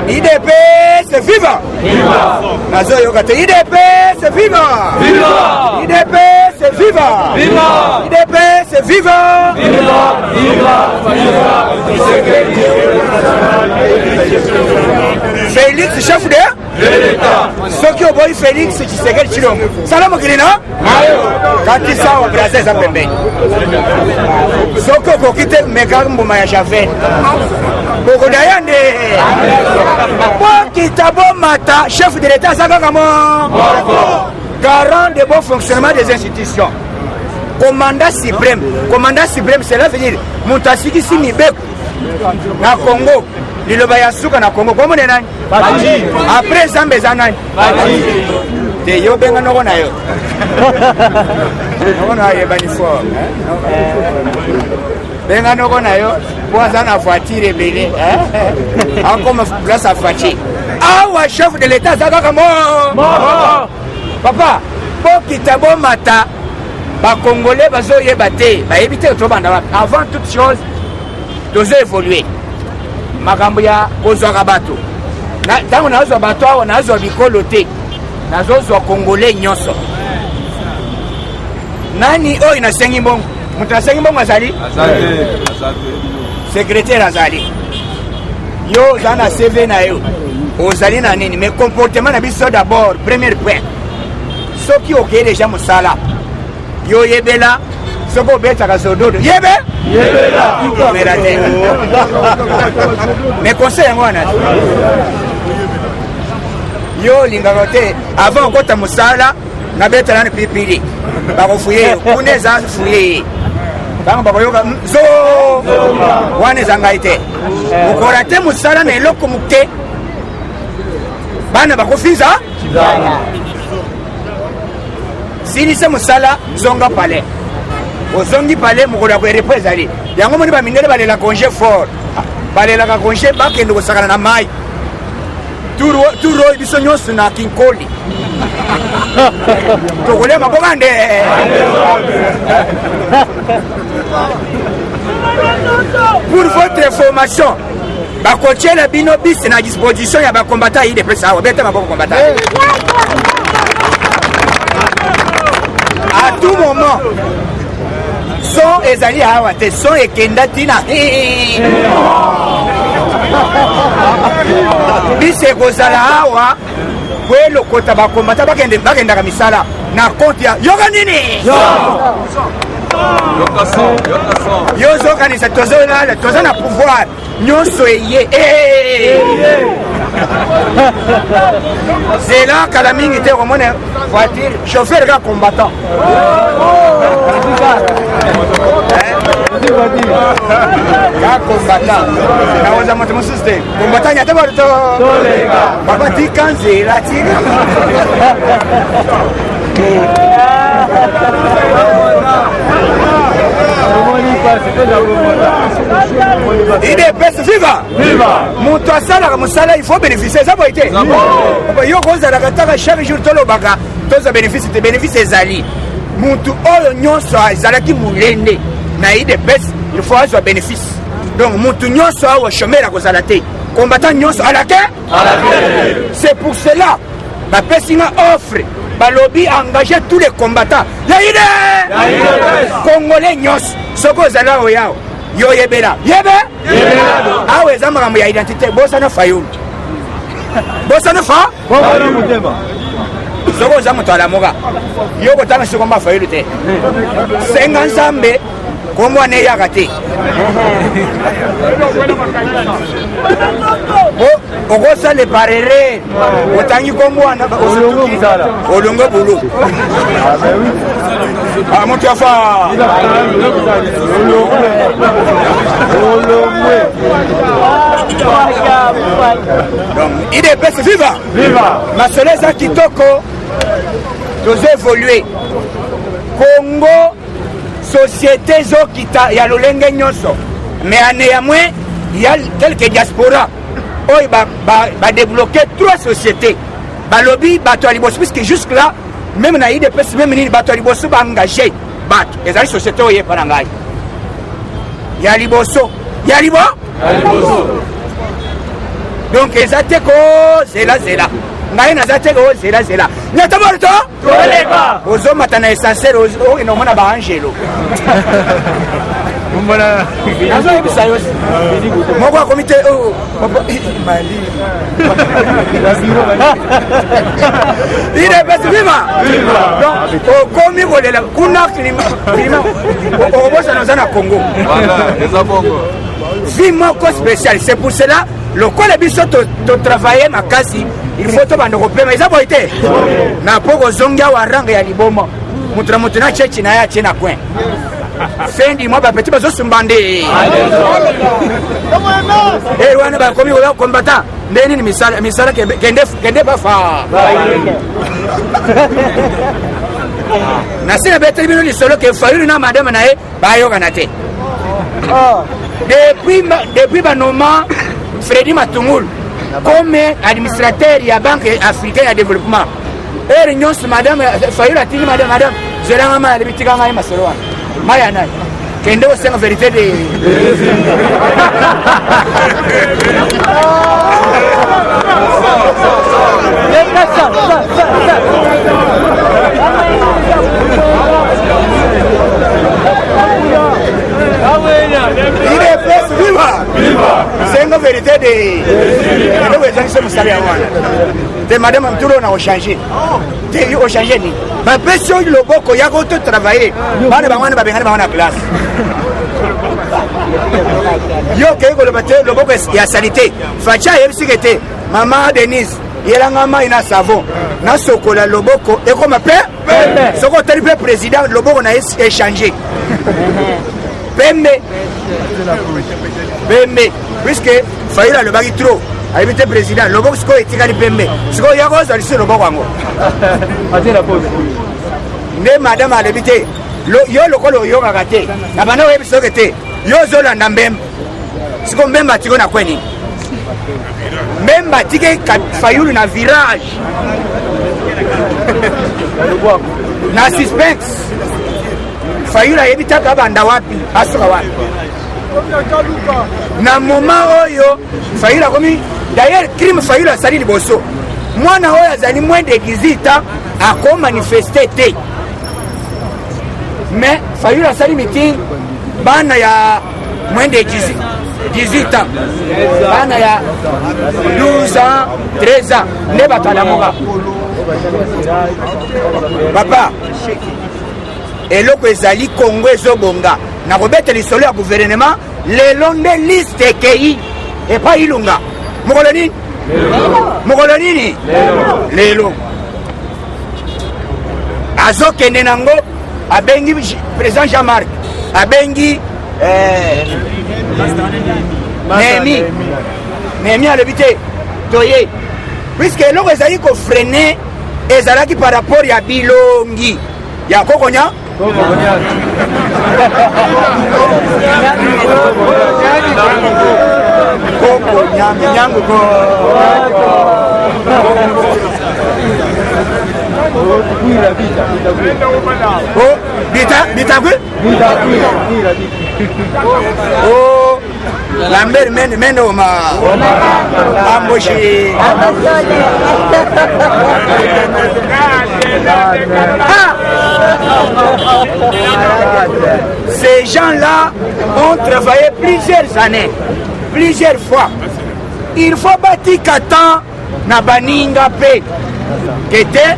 IDPS viva! Viva! Nazo yokate IDPS viva! Viva! IDPS viva! Viva! IDPS viva! Viva! Viva! Félix chef de l'État. Soki oboyi Félix Tshisekedi Tshilombo. Salamu kilina? Kati sawa Brazil za pembeni. Soko kokite mekambo ya Javel. Bokodayande. Kitabo Mata, chef de l'État, ça va comment? Garant de bon fonctionnement des institutions. Commandant suprême, cela veut dire Montasiki Simibek na Congo, Liloba Yasuka na Congo, comment est-ce? Après Zambé Zanan. De yo benga no na yo. No na yo bani fort. Benga no na yo, poza na voiture belé, comme place à voiture. Ah, chef de l'État, ça va comment? Papa, pour Kitabo Mata, les Congolais, avant toute chose, nous avons évolué. Magambuya, Kozwarabato. Dans on a un bateau, on a un bicoloté. Nous avons un Congolais nyonso. Nani, oh, il a 5 bons. Mouta 5 bons, Azali? Secrétaire Azali. Yo, j'en ai CV na yo. Ozali na nini, mais comportement na biso d'abord, premier point. Ceux qui ont déjà musala. Yo yebela, ceux qui ont bêta kazododo. Yebe? Yebela. Mais conseil moi na. Yo lingarote, avant kota musala, na bêta na pipili. Ba kofuye, kuneza fuye. Bang ba koyoka zo. Wane zangaite. Ukorate musala na eloko muke. Bana bakofiza sini se musala zonga palais ozongi palais mukola ko représenter yango moni ba minere balela congé fort balela ka congé bakende ko sakana na mai turo biso nyoso na kinkoli to kole mabogande pour votre information. Bakoche la bino bis na disposition ya ba combattant yi de presse awa beta maboko combattant. À tout moment son ezali awa te son ekenda tina bise kozala awa kwelo kota ba combattant bakenda ka misala na compte ya yoga nini Yozo kanisa tozo na pouvoir nyonso eye c'est là kala mingi te komona voiture chauffeur ga combattant ga combattant na oza moto musiste combattant ya tebo to baba tikanze la tika IDPS viva! Viva! Moto asala musala il faut bénéficier ça va été. Yo koza la kataka chaque jour tolo baka toza bénéfice te bénéfice ezali. Moto oyo nyonso azalaki mulende na IDPS il faut avoir bénéfice. Donc moto nyonso awa chômeur kozala te. Combattant nyonso alake? Alake. C'est pour cela ba pesinga offre balobi engager tous les combattants. Yaide! Congolais nyos. Soko zala oyao. Yo yebela. Yebe? Yebela. Awe za makambo ya identité bosa na fayulu. Bosa na fa? Bosa na mutema. Soko za muto ala moga. Yo kotanga siko mba fayulu te. Senga nzambe komwa ne yakate. Okosa le parere otangi komwa na olongo bulu. Ah mon tiafa. Donc IDPS viva. Viva. Masoleza kitoko. Nous évoluer. Congo société zokita ya lolenge nyonso. Mais néanmoins il y a quelques diaspora. Oh, va débloquer 3 sociétés. Balobi, bato alibos, puisque jusque là, même na IDPS, même ni bato alibos va engager. Bato, les sociétés oye parangai. Ya liboso, ya libo. donc eza te kozelazela ngai naza te kozelazela nyatamoro to ozomata na essentiel okende omona baangelo nazoyebisa yo moko akomi te idepesi viva donc okomi kolela kuna klima okobosana oza na congo vie moko spécial c'est pour cela lokola biso totravaille makasi il faut tobanda kopema eza boye te na po kozongi awa range ya liboma moto na moto na chechi na ye atie na coin fin du mois bapeti bazosumba nde wana bakomi kola kombata nde nini misala kende bafa nasi na beteli bino lisolo ke Fayulu na madame na ye bayokana te depuis banoma Freddy Matungulu comme administrateur ya banque africaine ya développement nyonso madame Fayulu atindi madame zelanga maya libitika ngai masolo wana maya naye kende osenga vérité de senga vérité de ndio wezangisha mstari ya wana de madame mtulo na ochange te ochange ni ba pression loboko yako to travailler bana bangwana babengana bangwana classe yo ke ko loboko ya sanité facha yebsikete mama Denise yelanga mai na savon na sokola loboko e koma pe soko telipe président loboko na échanger pembe puisque Fayulu le bagi trop ayebite président loboko siko etikali pembe siko yako zalisi loboko yango nde madame alebite yo lokolo oyokaka te na bana oyebisoke te yo ozolanda mbemba siko mbemba atiko na kweni mbemba atike Fayulu na virage na suspense Fayulu ayebitaka banda wapi asoka wapi na moment oyo Fayulu akomi d'ailleurs crime Fayulu asali liboso mwana oyo azali moins de 18 ans ako manifester te mais Fayulu asali meeting bana ya moins de 18 ans bana ya 12 ans 13 ans nde bato alamoka papa eloko ezali Congo ezobonga na kobeta lisolo ya gouvernement lelo nde liste ekei epa ilunga mokolo nini lelo azokende nango abengi président Jean-Marc abengi Nehemi alobi te toye puisque eloko ezali kofrene ezalaki par rapport ya bilongi ya kokonya Lambert meno ma amboshi ces gens-là ont travaillé plusieurs années, plusieurs fois. Il faut bâtir katan na baninga pe kete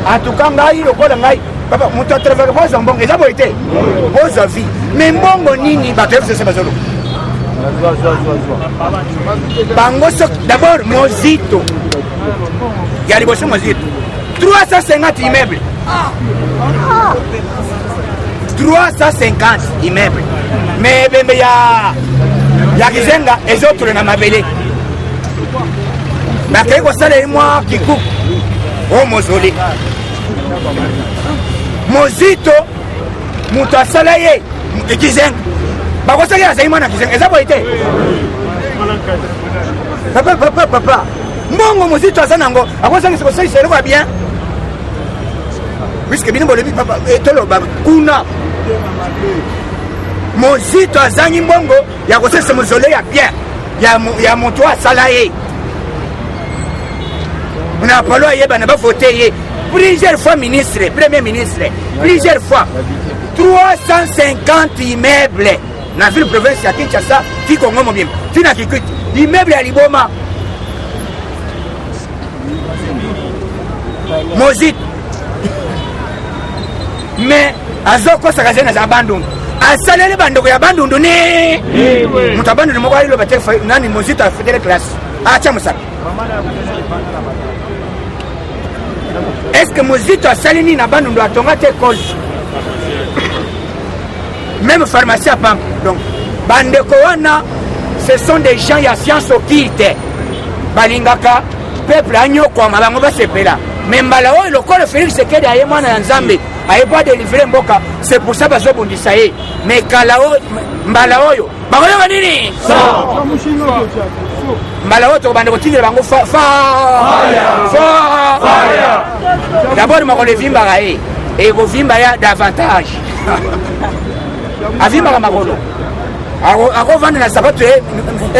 en tout cas ngai lokola ngai papa muto travailler kwa zambongo eza boite boza vie mais mbongo nini bato fese bazolo bango d'abord Mozito ya liboso Mozito 350 immeubles 350 immeubles mais bembe ya kizenga ezotre na mabele bakei kosala mwa kikuku o mozole Mozito mutu asala ye kizenga bakosaki azali mwana kizenga eza boye te papa mbongo Mozito aza nango akosangisa kosalisa eloko ya bien puisque bino bolobi papa toloba kuna Mozito azangi mbongo ya kosalisa mozole ya bien ya moto asala ye n'a pas le droit de voter plusieurs fois ministre, premier ministre, plusieurs fois. 350 immeubles dans la ville province de Kinshasa, qui Congo Mobile, qui n'a qu'un immeuble à Liboma. Mozit. Mais, Azoko Sakazena Zabandun. Asale les bandes ya bandundu ni mutabandu mo kwali lo batefa nani Mozita fedele classe acha musaka. Est-ce que Mozita asale ni na bandundu atonga te école même pharmacie à Pam. Donc bandeko wana ce sont des gens ya science occulte balingaka peuple anyo kwa mabango ba sepela mais mbala oyo lokolo Félix Sekedi aye mwana ya Nzambe aye pas délivrer mboka. C'est pour ça bazo bondisa ye mais kalao mbala oyo bakoyoka nini mbala oyo to bandeko tindela bango fa d'abord makole vimba kae et ko vimba ya davantage avimba makolo ako vanda na sapato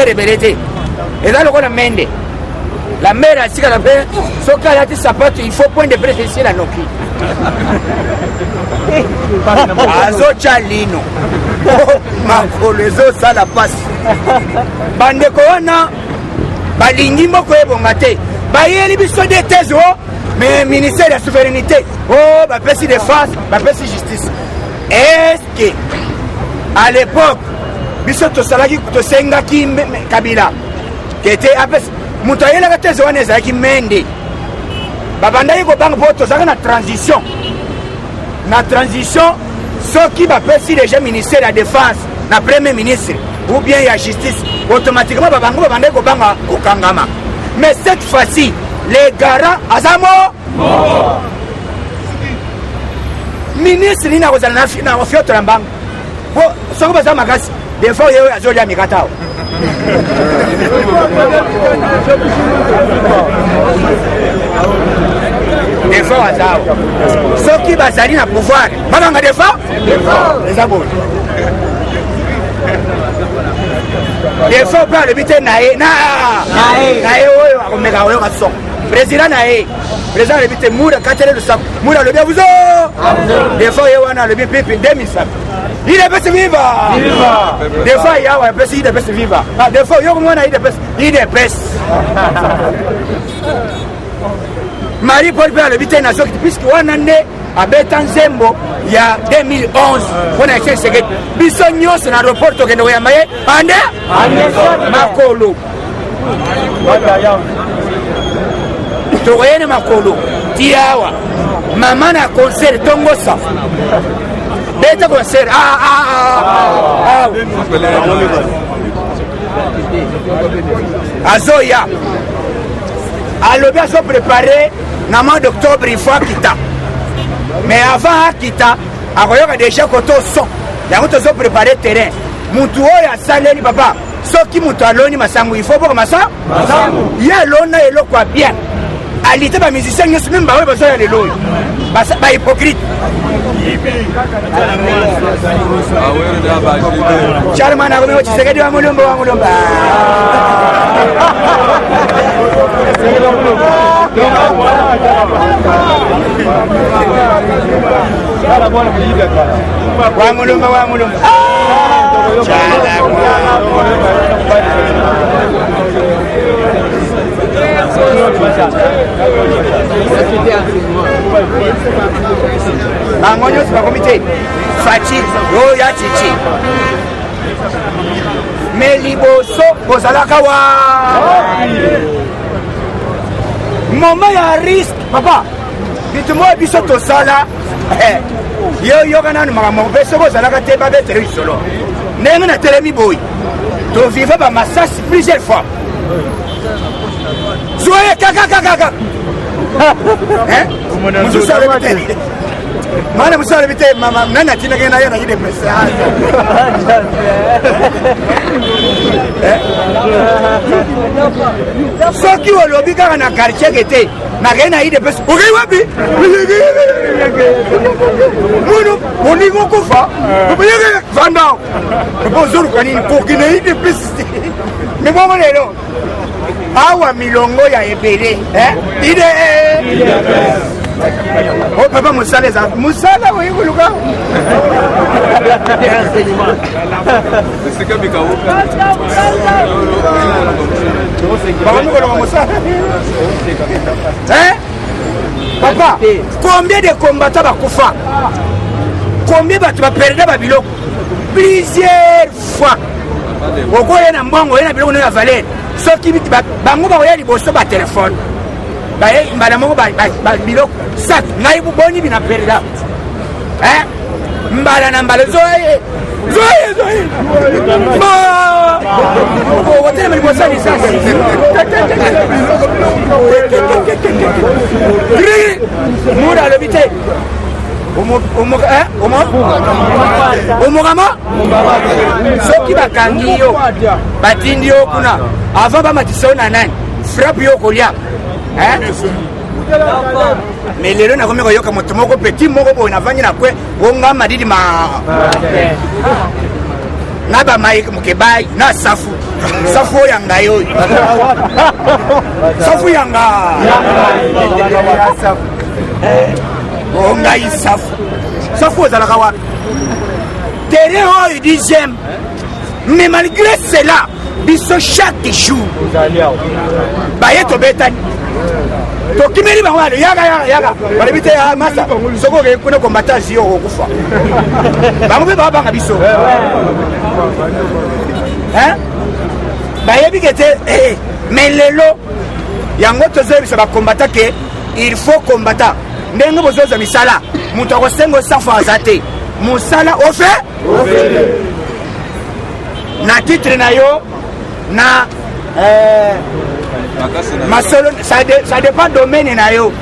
rebelete eza lokola mende la mère a dit que soki alati sapato il faut point de presse ici la noki azotya lino makolo ezosala pasi bandeko wana balingi moko ebonga te bayeli biso de thèse mais ministère ya souveraineté bapesi défense bapesi justice. Est-ce que à l'époque biso tosengaki Kabila kete apesi mutu ayelaka thèse wana ezalaki mende babandaki kobanga mpo tozalaka na transition soki bapesi déjà ministère ya défense na premier ministre ou bien ya justice automatiquement babango babandaki kobanga kokangama. Mais cette fois-ci les garants azamo ministre nini akozala na ofiotola mbango po soki baza makasi des fois yeyo azolia mikatao des fois azao soki bazali na pouvoir babanga des fois eza boye des fois mpe alobi te na ye oyo akomeka oyoka son président na ye président alobi te muda katele lusako muda alobi abuzo des fois ye wana alobi pipi 2007 il est pesi viva des fois yawa pesi il est pesi viva des fois yo mwana il est pesi Marie Paul Père alobi te na soki puisque wana nde abeta nzembo ya 2011 mpona Etienne Tshisekedi biso nyonso na aéroport tokende koyamba ye ande makolo tokoyene makolo ti awa mama na concert tongosa beta concert azoya alobi azo préparé na mois d'octobre il faut akita mais avant akita akoyoka déjà koto son yango tozo préparé terrain mutu oyo asaleli papa soki mutu aloni masango il faut boka masango ye alona eloko ya bien alite bamusicien nyonso meme baoyo bazoya lelo oyo bahypocrite charman akomeko Tshisekedi wa mulumba wa mulumba bango nyonso bakomi te faci oyo ya cici me liboso kozalaka wa moment ya risque papa bitu moyo biso tosala yoyoka nanu makambo mpe soki ozalaka te babetere lisolo ndenge na telemi boyi tovive bamasasi plusieurs fois zoye kakakakaka mosusu alobi te mana mosusu alobi te nani atinaki na ye na yide presse soki olobi kaka na quartier ke te nakei na yide presse okei wapi munu moningi okufa oyeke vandao epo ozoluka nini koki na yide presse Mais bon, lelo. Awa milongo ya ebele. Ide. Oh papa Moussala eza. Moussala oui kuluka. C'est comme Papa, combien de combattants bakufa? Combien de perdre Babylone? Plusieurs fois. Pourquoi il y a un bon moyen de faire valer? Ce qui bango ba oya liboso ba téléphone. Ba mbalamongo ba biloko sat ngai bu boni bina perda. Mbala na mbala zoye. Ba! Oh, wote na liboso ni sasa. Gri! Mura le vite. Omogama soki bakangi yo batindi yo kuna avant bamatisa yo na nani frappe yo kolia mais lelo nakomi koyoka moto moko petit moko boye navangi na kwe onga madidi ma na bamai mukebai na safu yanga yo safu yanga onga safu ozalaka wa terrain oyo dixième mais malgré cela biso chaque jour baye tobetani tokimeli bango alo yaga balobi te ya masa soko okei kuna kombatasi yo okokufa bango mpe babanga biso bayebi ke te mais lelo yango tozoyebisa bakombata ke il faut kombata ndenge bozoza misala moto akosenga osafu aza te mosala ofe na titre na yo na masolo ça dépend domaine na yo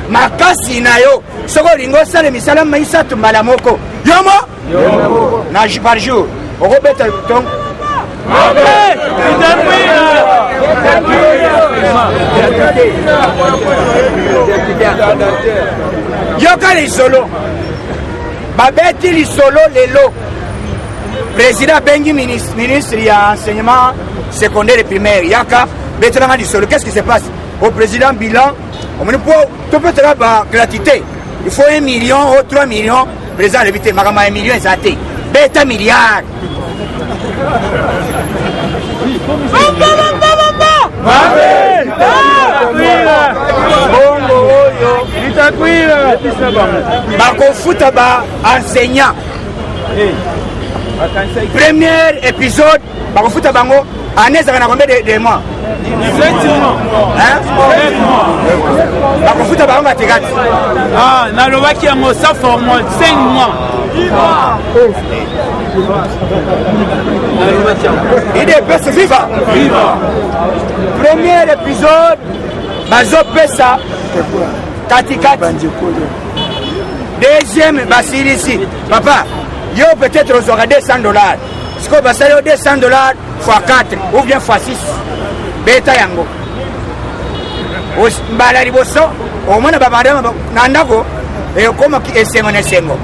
makasi na yo soko olingi osala misala maisatu mbala moko yomo na par jour okobeta ton yoka lisolo babeti lisolo lelo président bengi ministre ya enseignement secondaire et primaire yaka betelanga lisolo. Qu'est-ce qui se passe au président bilan omoni po to petela ba gratuité il faut 1 million ou 3 millions président levité makama 1 million ezate beta milliard bakofuta ba enseignant premier épisode bakofuta bango année ezaka na combien de mois? 7 mois. Bakofuta bango batekati nalobaki yango sa formol 5 mois. idps viva premier épisode bazopesa katikati deuxième basilisi papa yo peut-être ozwaka $200 sikoyo basali yo $200 fois 4 ou bien fois 6 beta yango mbala liboso omona bamadama na ndako ekoma esengo na esengo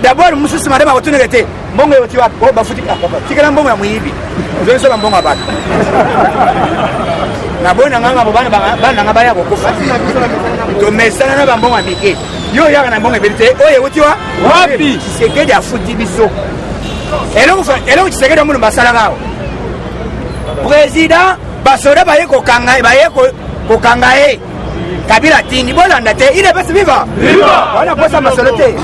d'abord mususu madama akotunaka te mbongo eyoti wapi o bafuti tikela mbongo ya moyibi ozomisoka mbongo ya bato nabona nganga bana nanga baya kokufa tomesana na bambongo ya mike yo yaka na mbongo ebeli te oyo ewuti wapi Tshisekedi afuti biso eloko Tshisekedi omunu basalaka awo président basoda baye kokanga ye Kabila tindi bolanda te ile pesi viva wana posa masolo te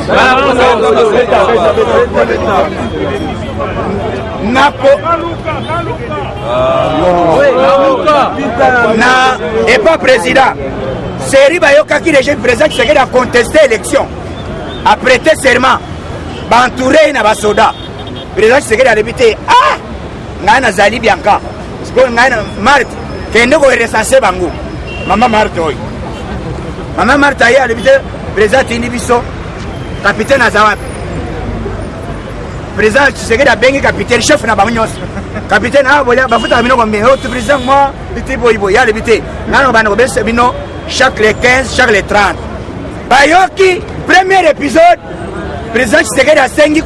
nako na et pas président seri bayokaki déjà président Tshisekedi a contesté élection a prêté serment bantouré na basoda président Tshisekedi a débuté ngai nazali bianka sikoyo ngai na Marte kende korecense bango mama Marte oyo mama Marte aye débuté président tindi biso capitaine aza wapi président Tshisekedi abengi capitaine chef na bango nyonso capitaine bolia bafutaka bino combien autre président moi biti boyiboyi ya débuté nano bana kobesa bino chaque les 15 chaque les 30 bayoki premier épisode président Tshisekedi asengi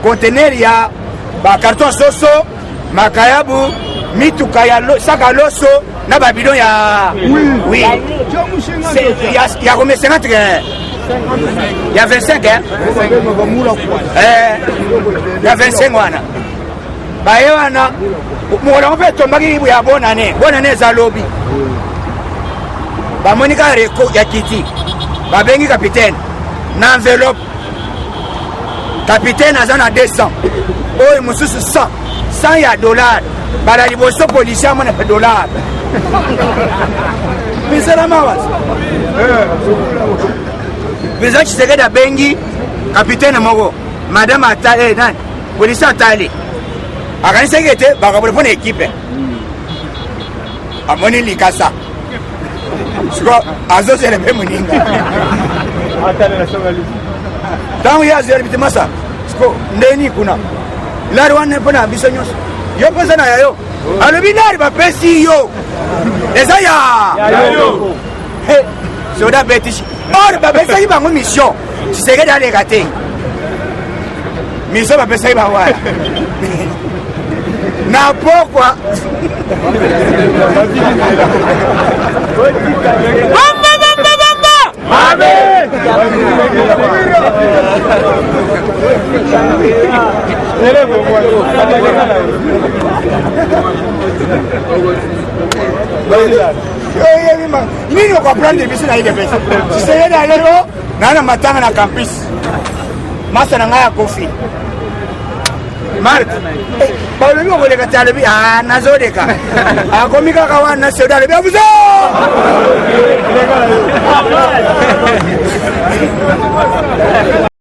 conteneur ya bakarton soso makayabu mituka saka loso na babidon ya oui ya combien 50 il y a 25 hein il y a 25 wana baye wana mokolo mpe tombaki ya bonane eza lobi bamoni ka reko ya kiti babengi capitaine na enveloppe capitaine aza na 200 oyo mosusu 100 ya dollar bala liboso policier amona pe dollar misala mawas président Tshisekedi abengi capitaine moko madame atale nani policier atale akanisaki ete bakabole mpona ekipe amoni likasa siko azozela mpe moninga ntango ye azela bite masa siko ndeni kuna lari wana mpona biso nyonso yo mpoza na yayo alobi nari bapesi yo eza ya soda betishi or bapesaki bango mission Tshisekedi aleka te mission bapesaki bango wana na pokwa Amen. nini okoprendre biso na ile pesa Tshisekedi alelo nana matanga na campus masa na ngai ya kofi Mark balobi okoleka te alobi nazoleka akomi kaka wana soda alobi abuzo